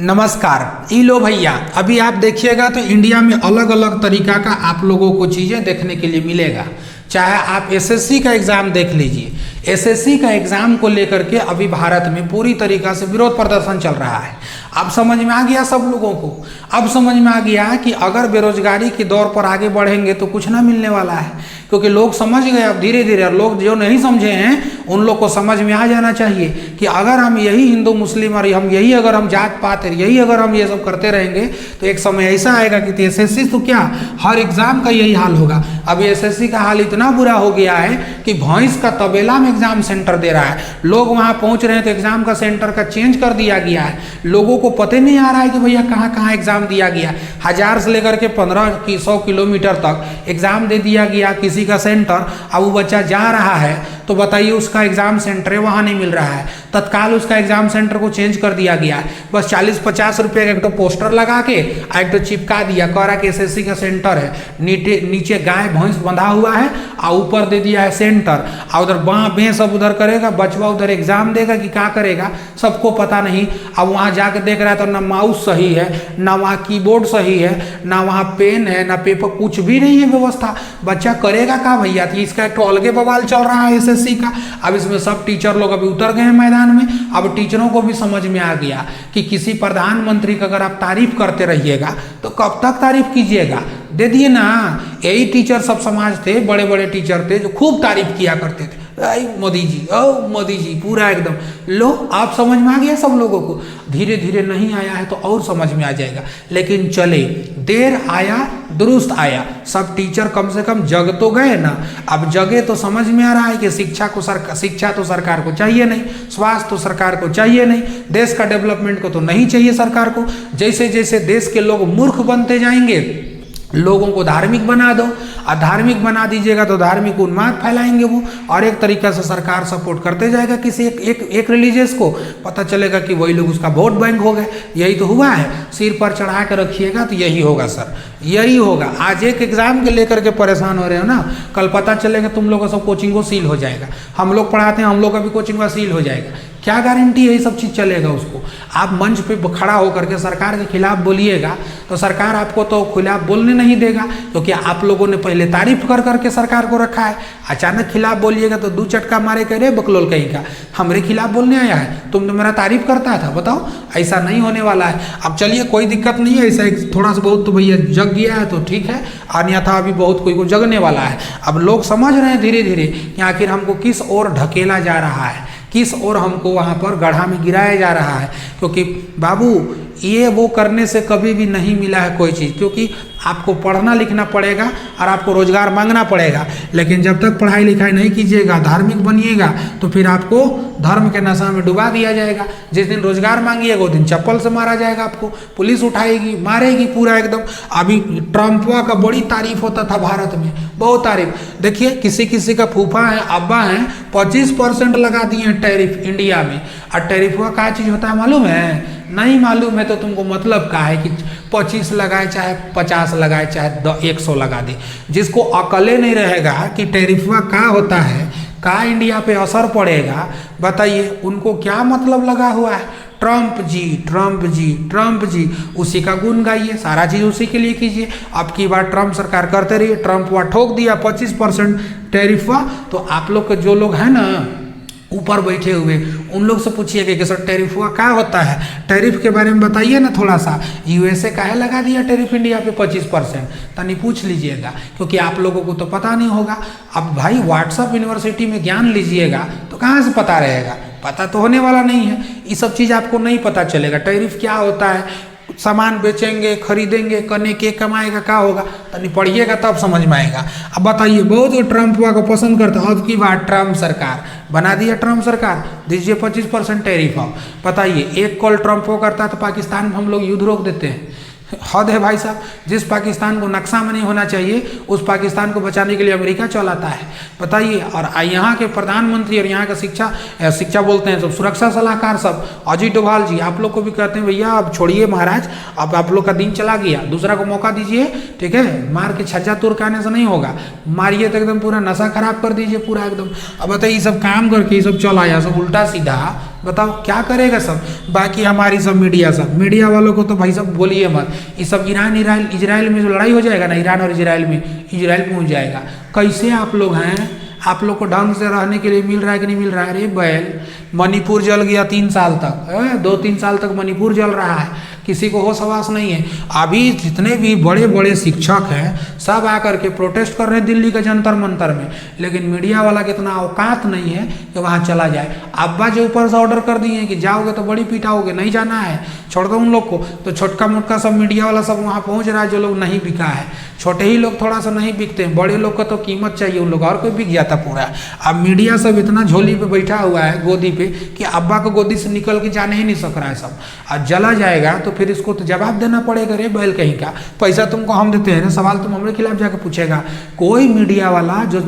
नमस्कार। ई लो भैया, अभी आप देखिएगा तो इंडिया में अलग अलग तरीका का आप लोगों को चीज़ें देखने के लिए मिलेगा। चाहे आप एसएससी का एग्ज़ाम देख लीजिए, एसएससी का एग्ज़ाम को लेकर के अभी भारत में पूरी तरीक़ा से विरोध प्रदर्शन चल रहा है। अब समझ में आ गया सब लोगों को, अब समझ में आ गया कि अगर बेरोजगारी के दौर पर आगे बढ़ेंगे तो कुछ ना मिलने वाला है, क्योंकि लोग समझ गए अब धीरे धीरे। और लोग जो नहीं समझे हैं उन लोग को समझ में आ जाना चाहिए कि अगर हम यही हिंदू मुस्लिम और हम यही अगर हम जात पात यही अगर हम ये सब करते रहेंगे तो एक समय ऐसा आएगा कि एसएससी तो क्या हर एग्ज़ाम का यही हाल होगा। अभी एसएससी का हाल इतना बुरा हो गया है कि भैंस का तबेला में एग्ज़ाम सेंटर दे रहा है। लोग वहाँ पहुँच रहे हैं तो एग्ज़ाम का सेंटर का चेंज कर दिया गया है। लोगों को पता नहीं आ रहा है कि भैया कहाँ कहाँ एग्ज़ाम दिया गया। 1000 से लेकर के 1500 किलोमीटर तक एग्ज़ाम दे दिया गया किसी का सेंटर। अब वो बच्चा जा रहा है तो बताइए उसका एग्ज़ाम सेंटर है वहाँ नहीं मिल रहा है, तत्काल उसका एग्ज़ाम सेंटर को चेंज कर दिया गया है। बस 40-50 रुपये का एक तो पोस्टर लगा के एक तो चिपका दिया, कह रहा कि एसएससी का सेंटर है। नीचे गाय भैंस बंधा हुआ है और ऊपर दे दिया है सेंटर। और उधर बाँ बें सब उधर करेगा, बचवा उधर एग्ज़ाम देगा कि क्या करेगा सबको पता नहीं। अब वहाँ जाके देख रहा है तो ना माउस सही है, ना वहाँ कीबोर्ड सही है, ना वहाँ पेन है, ना पेपर, कुछ भी नहीं है व्यवस्था। बच्चा करेगा क्या भैया? तो इसका एक तो अलगे बवाल चल रहा है एसएससी का। अब इसमें सब टीचर लोग अभी उतर गए हैं मैदान में। अब टीचरों को भी समझ में आ गया कि किसी प्रधानमंत्री का अगर आप तारीफ करते रहिएगा तो कब तक तारीफ कीजिएगा। दे दिए ना, यही टीचर सब समाज थे, बड़े बड़े टीचर थे जो खूब तारीफ किया करते थे। मोदी जी, ओ मोदी जी, पूरा एकदम। लो आप समझ में आ गया सब लोगों को। धीरे धीरे नहीं आया है तो और समझ में आ जाएगा, लेकिन चले देर आया दुरुस्त आया। सब टीचर कम से कम जग तो गए ना। अब जगे तो समझ में आ रहा है कि शिक्षा तो सरकार को चाहिए नहीं, स्वास्थ्य तो सरकार को चाहिए नहीं, देश का डेवलपमेंट को तो नहीं चाहिए सरकार को। जैसे जैसे देश के लोग मूर्ख बनते जाएंगे, लोगों को धार्मिक बना दो, और धार्मिक बना दीजिएगा तो धार्मिक उन्माद फैलाएंगे वो, और एक तरीक़े से सरकार सपोर्ट करते जाएगा किसी एक रिलीजियस को। पता चलेगा कि वही लोग उसका वोट बैंक हो गए। यही तो हुआ है। सिर पर चढ़ा कर रखिएगा तो यही होगा सर, यही होगा। आज एक एग्ज़ाम के लेकर के परेशान हो रहे हो ना, कल पता चलेगा तुम लोगों सब कोचिंग को सील हो जाएगा। हम लोग पढ़ाते हैं, हम लोग का भी कोचिंग का सील हो जाएगा। क्या गारंटी है ये सब चीज़ चलेगा उसको? आप मंच पे खड़ा होकर के सरकार के खिलाफ बोलिएगा तो सरकार आपको तो खिलाफ बोलने नहीं देगा, क्योंकि आप लोगों ने पहले तारीफ कर करके सरकार को रखा है। अचानक खिलाफ बोलिएगा तो 2 चटका मारे कह रहे बकलोल कहीं का, हमरे खिलाफ बोलने आया है, तुम तो मेरा तारीफ करता था। बताओ, ऐसा नहीं होने वाला है। अब चलिए कोई दिक्कत नहीं है, ऐसा थोड़ा सा बहुत तो भैया जग गया है तो ठीक है, अन्यथा अभी बहुत कोई को जगने वाला है। अब लोग समझ रहे हैं धीरे धीरे कि आखिर हमको किस ओर ढकेला जा रहा है, किस ओर हमको वहाँ पर गड्ढा में गिराया जा रहा है। क्योंकि बाबू ये वो करने से कभी भी नहीं मिला है कोई चीज़, क्योंकि आपको पढ़ना लिखना पड़ेगा और आपको रोजगार मांगना पड़ेगा। लेकिन जब तक पढ़ाई लिखाई नहीं कीजिएगा, धार्मिक बनिएगा, तो फिर आपको धर्म के नशा में डुबा दिया जाएगा। जिस दिन रोजगार मांगिएगा उस दिन चप्पल से मारा जाएगा, आपको पुलिस उठाएगी, मारेगी पूरा एकदम। अभी ट्रम्पवा का बड़ी तारीफ होता था भारत में, बहुत तारीफ। देखिए किसी किसी का फूफा है, अब्बा हैं, 25% लगा दिए हैं टैरिफ इंडिया में। और टैरिफवा क्या चीज़ होता है मालूम है? नहीं मालूम है तो तुमको मतलब क्या है कि 25 लगाए चाहे 50 लगाए चाहे 100 लगा दे। जिसको अकले नहीं रहेगा कि टैरिफवा क्या होता है, क्या इंडिया पे असर पड़ेगा, बताइए उनको क्या मतलब लगा हुआ है। ट्रम्प जी, ट्रम्प जी, ट्रम्प जी, उसी का गुण गाइए, सारा चीज़ उसी के लिए कीजिए। अब की बार ट्रम्प सरकार करते रहिए। ट्रम्प वह ठोक दिया 25% टैरिफवा, तो आप लोग के जो लोग हैं ना ऊपर बैठे हुए, उन लोग से पूछिएगा कि सर टैरिफ हुआ क्या होता है, टैरिफ के बारे में बताइए ना थोड़ा सा। यूएसए काहे लगा दिया टैरिफ इंडिया पे 25%, तनी पूछ लीजिएगा, क्योंकि आप लोगों को तो पता नहीं होगा। अब भाई व्हाट्सअप यूनिवर्सिटी में ज्ञान लीजिएगा तो कहाँ से पता रहेगा? पता तो होने वाला नहीं है। ये सब चीज़ आपको नहीं पता चलेगा। टैरिफ क्या होता है, सामान बेचेंगे, खरीदेंगे, करने के कमाएगा, क्या होगा, तनी पढ़िएगा तब समझ में आएगा। अब बताइए, बहुत ट्रम्प को पसंद करता है। अब की बात ट्रम्प सरकार बना दिया, ट्रम्प सरकार दीजिए 25% टैरिफ। अब बताइए, एक कॉल ट्रम्प को करता है तो पाकिस्तान में हम लोग युद्ध रोक देते हैं। हद है भाई साहब। जिस पाकिस्तान को नक्शा में नहीं होना चाहिए उस पाकिस्तान को बचाने के लिए अमेरिका चलाता है, बताइए। और यहाँ के प्रधानमंत्री और यहाँ का शिक्षा बोलते हैं सब सुरक्षा सलाहकार सब अजीत डोभाल जी, आप लोग को भी कहते हैं भैया अब छोड़िए महाराज, अब आप लोग का दिन चला गया, दूसरा को मौका दीजिए, ठीक है। मार के छज्जा तोड़ के आने से नहीं होगा, मारिए तो एकदम पूरा नशा खराब कर दीजिए पूरा एकदम। अब बताइए ये सब काम करके ये सब चल आया, सब उल्टा सीधा बताओ क्या करेगा सब। बाकी हमारी सब मीडिया वालों को तो भाई सब बोलिए मत। ये सब ईरान इजराइल में जो लड़ाई हो जाएगा ना, ईरान और इजराइल में हो जाएगा। कैसे आप लोग हैं, आप लोग को ढंग से रहने के लिए मिल रहा है कि नहीं मिल रहा है? अरे बैल, मणिपुर जल गया 3 साल तक, 2-3 साल तक मणिपुर जल रहा है, किसी को होश हवास नहीं है। अभी जितने भी बड़े बड़े शिक्षक हैं सब आकर के प्रोटेस्ट कर रहे हैं दिल्ली के जंतर मंतर में, लेकिन मीडिया वाला के इतना औकात नहीं है कि वहाँ चला जाए। अब्बा जो ऊपर से ऑर्डर कर दिए हैं कि जाओगे तो बड़ी पिटाओगे, नहीं जाना है, छोड़ दो उन लोग को। तो छोटका मोटका सब मीडिया वाला सब वहाँ पहुँच रहा है, जो लोग नहीं बिका है। छोटे ही लोग थोड़ा सा नहीं बिकते हैं, बड़े लोग को तो कीमत चाहिए, उन लोग और कोई बिक जाता पूरा। अब मीडिया सब इतना झोली पे बैठा हुआ है गोदी पे कि अब्बा को गोदी से निकल के जाने ही नहीं सक रहा है सब। और जला जाएगा तो फिर इसको तो जवाब देना पड़ेगा। रे बैल कहीं का, पैसा तुमको हम देते हैं ना, सवाल तुम हमारे खिलाफ जाकर पूछेगा। कोई मीडिया वाला जो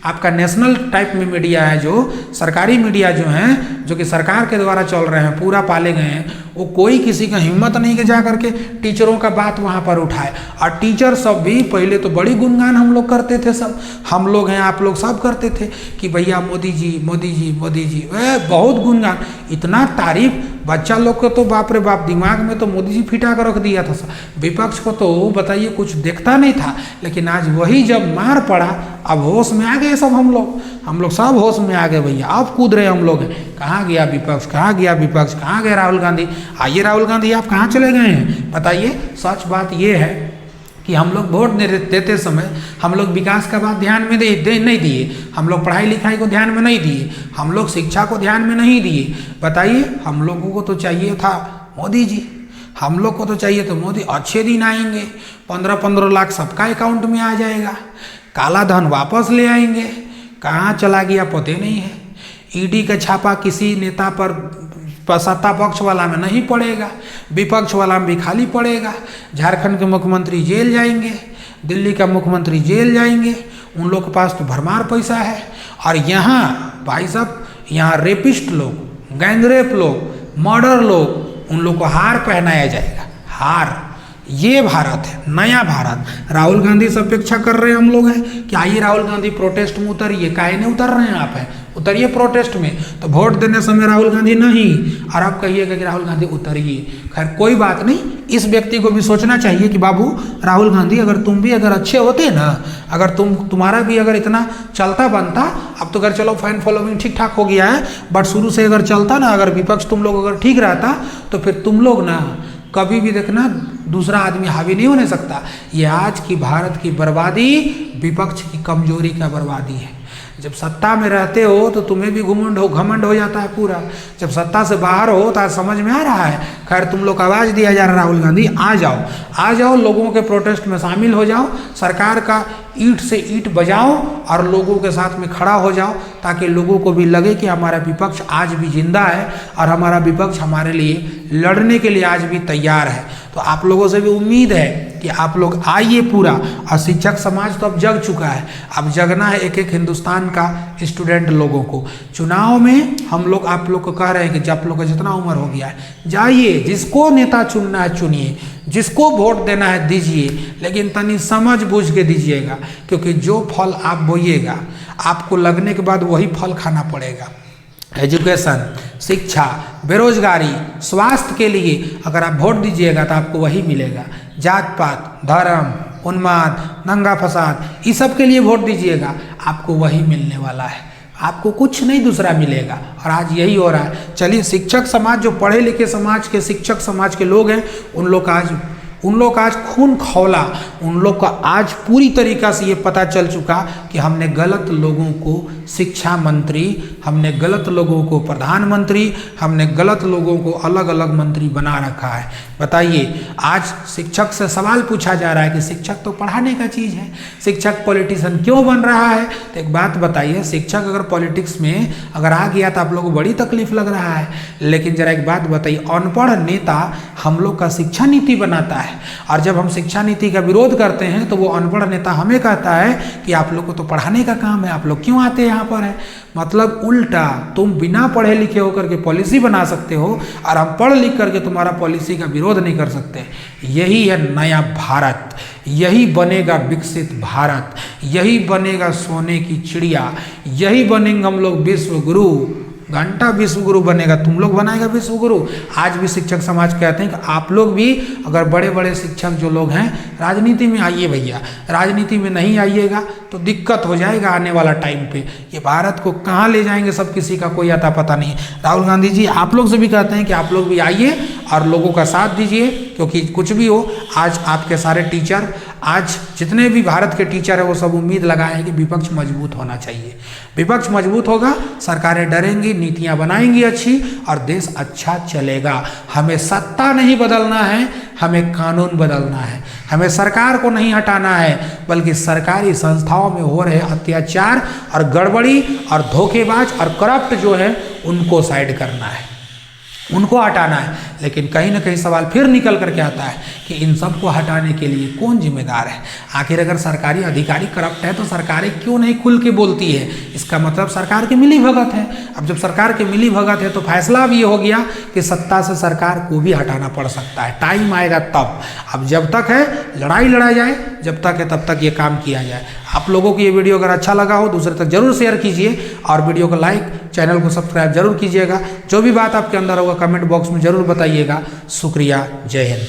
आपका नेशनल टाइप में मीडिया है, जो सरकारी मीडिया जो हैं, जो कि सरकार के द्वारा चल रहे हैं, पूरा पाले गए हैं, वो कोई किसी का हिम्मत नहीं कि जा करके टीचरों का बात वहाँ पर उठाए। और टीचर सब भी पहले तो बड़ी गुणगान हम लोग करते थे, सब हम लोग हैं, आप लोग सब करते थे कि भैया मोदी जी मोदी जी मोदी जी, बहुत गुणगान, इतना तारीफ। बच्चा लोग को तो बाप रे बाप दिमाग में तो मोदी जी फिटा कर रख दिया था। विपक्ष को तो बताइए कुछ देखता नहीं था, लेकिन आज वही जब मार पड़ा, अब होश में आ गए सब हम लोग सब होश में आ गए भैया। अब कूद रहे हम लोग, कहाँ गया विपक्ष, कहाँ गया विपक्ष, कहाँ गए राहुल गांधी? आइए राहुल गांधी, आप कहाँ चले गए हैं बताइए। सच बात ये है कि हम लोग वोट देते समय हम लोग विकास का बात ध्यान में नहीं दिए, हम लोग पढ़ाई लिखाई को ध्यान में नहीं दिए, हम लोग शिक्षा को ध्यान में नहीं दिए। बताइए, हम लोगों को तो चाहिए था मोदी जी, हम लोग को तो चाहिए तो मोदी। अच्छे दिन आएंगे, 15-15 लाख सबका अकाउंट में आ जाएगा, काला धन वापस ले आएंगे। कहाँ चला गया पता नहीं है। ईडी का छापा किसी नेता पर सत्ता पक्ष वाला में नहीं पड़ेगा, विपक्ष वाला में भी खाली पड़ेगा। झारखंड के मुख्यमंत्री जेल जाएंगे, दिल्ली का मुख्यमंत्री जेल जाएंगे, उन लोग के पास तो भरमार पैसा है। और यहाँ भाई साहब, यहाँ रेपिस्ट लोग, गैंगरेप लोग, मर्डर लोग, उन लोग को हार पहनाया जाएगा, हार। ये भारत है, नया भारत। राहुल गांधी से अपेक्षा कर रहे हैं हम लोग हैं कि आइए राहुल गांधी प्रोटेस्ट में उतरिए। काहे नहीं उतर रहे हैं आप? हैं उतरिए प्रोटेस्ट में। तो वोट देने समय राहुल गांधी नहीं, और आप कहिएगा कि राहुल गांधी उतरिए। खैर कोई बात नहीं, इस व्यक्ति को भी सोचना चाहिए कि बाबू राहुल गांधी, अगर तुम भी अगर अच्छे होते ना, अगर तुम्हारा भी अगर इतना चलता बनता, अब तो अगर चलो फैन फॉलोइंग ठीक ठाक हो गया है, बट शुरू से अगर चलता ना, अगर विपक्ष तुम लोग अगर ठीक रहता, तो फिर तुम लोग ना कभी भी देखना दूसरा आदमी हावी नहीं होने सकता। ये आज की भारत की बर्बादी विपक्ष की कमजोरी का बर्बादी है। जब सत्ता में रहते हो तो तुम्हें भी घमंड हो जाता है पूरा, जब सत्ता से बाहर हो तो आज समझ में आ रहा है। खैर तुम लोग आवाज़ दिया जा रहा है, राहुल गांधी आ जाओ, लोगों के प्रोटेस्ट में शामिल हो जाओ, सरकार का ईंट से ईंट बजाओ और लोगों के साथ में खड़ा हो जाओ, ताकि लोगों को भी लगे कि हमारा विपक्ष आज भी जिंदा है और हमारा विपक्ष हमारे लिए लड़ने के लिए आज भी तैयार है। तो आप लोगों से भी उम्मीद है कि आप लोग आइए पूरा। और शिक्षक समाज तो अब जग चुका है, अब जगना है एक एक हिंदुस्तान का स्टूडेंट लोगों को। चुनाव में हम लोग आप लोग को कह रहे हैं कि जब लोग का जितना उम्र हो गया है, जाइए, जिसको नेता चुनना है चुनिए, जिसको वोट देना है दीजिए, लेकिन तनी समझ बूझ के दीजिएगा, क्योंकि जो फल आप बोइएगा आपको लगने के बाद वही फल खाना पड़ेगा। एजुकेशन, शिक्षा, बेरोजगारी, स्वास्थ्य के लिए अगर आप वोट दीजिएगा तो आपको वही मिलेगा। जात पात, धर्म, उन्माद, दंगा फसाद, इस सब के लिए वोट दीजिएगा, आपको वही मिलने वाला है, आपको कुछ नहीं दूसरा मिलेगा। और आज यही हो रहा है। चलिए, शिक्षक समाज, जो पढ़े लिखे समाज के, शिक्षक समाज के लोग हैं, उन लोग का आज खून खौला, उन लोग का आज पूरी तरीक़ा से ये पता चल चुका कि हमने गलत लोगों को शिक्षा मंत्री, हमने गलत लोगों को प्रधानमंत्री, हमने गलत लोगों को अलग अलग मंत्री बना रखा है। बताइए, आज शिक्षक से सवाल पूछा जा रहा है कि शिक्षक तो पढ़ाने का चीज़ है, शिक्षक पॉलिटिशियन क्यों बन रहा है? तो एक बात बताइए, शिक्षक अगर पॉलिटिक्स में अगर आ गया तो आप लोगों को बड़ी तकलीफ लग रहा है, लेकिन जरा एक बात बताइए, अनपढ़ नेता हम लोग का शिक्षा नीति बनाता है, और जब हम शिक्षा नीति का विरोध करते हैं तो वो अनपढ़ नेता हमें कहता है कि आप लोग को तो पढ़ाने का काम है, आप लोग क्यों आते हैं यहाँ पर है। मतलब उल्टा, तुम बिना पढ़े लिखे होकर के पॉलिसी बना सकते हो और हम पढ़ लिख करके तुम्हारा पॉलिसी का विरोध नहीं कर सकते। यही है नया भारत, यही बनेगा विकसित भारत, यही बनेगा सोने की चिड़िया, यही बनेंगे हम लोग विश्व गुरु। घंटा विश्वगुरु बनेगा, तुम लोग बनाएगा विश्वगुरु। आज भी शिक्षक समाज कहते हैं कि आप लोग भी अगर बड़े बड़े शिक्षक जो लोग हैं राजनीति में आइए भैया, राजनीति में नहीं आइएगा तो दिक्कत हो जाएगा आने वाला टाइम पे। ये भारत को कहाँ ले जाएंगे सब किसी का कोई अता पता नहीं। राहुल गांधी जी आप लोग से भी कहते हैं कि आप लोग भी आइए और लोगों का साथ दीजिए, क्योंकि कुछ भी हो आज आपके सारे टीचर, आज जितने भी भारत के टीचर है वो सब उम्मीद लगाए हैं कि विपक्ष मजबूत होना चाहिए। विपक्ष मजबूत होगा, सरकारें डरेंगी, नीतियां बनाएंगी अच्छी और देश अच्छा चलेगा। हमें सत्ता नहीं बदलना है, हमें कानून बदलना है। हमें सरकार को नहीं हटाना है, बल्कि सरकारी संस्थाओं में हो रहे अत्याचार और गड़बड़ी और धोखेबाज और करप्ट जो है उनको साइड करना है, उनको हटाना है। लेकिन कहीं ना कहीं सवाल फिर निकल करके आता है कि इन सबको हटाने के लिए कौन जिम्मेदार है। आखिर अगर सरकारी अधिकारी करप्ट है तो सरकारें क्यों नहीं खुल के बोलती है? इसका मतलब सरकार की मिली भगत है। अब जब सरकार की मिली भगत है तो फैसला भी ये हो गया कि सत्ता से सरकार को भी हटाना पड़ सकता है। टाइम आएगा तब। अब जब तक है लड़ाई लड़ा जाए, जब तक है तब तक ये काम किया जाए। आप लोगों को ये वीडियो अगर अच्छा लगा हो दूसरे तक जरूर शेयर कीजिए और वीडियो को लाइक, चैनल को सब्सक्राइब जरूर कीजिएगा। जो भी बात आपके अंदर होगा कमेंट बॉक्स में जरूर बताइएगा। शुक्रिया, जय हिंद।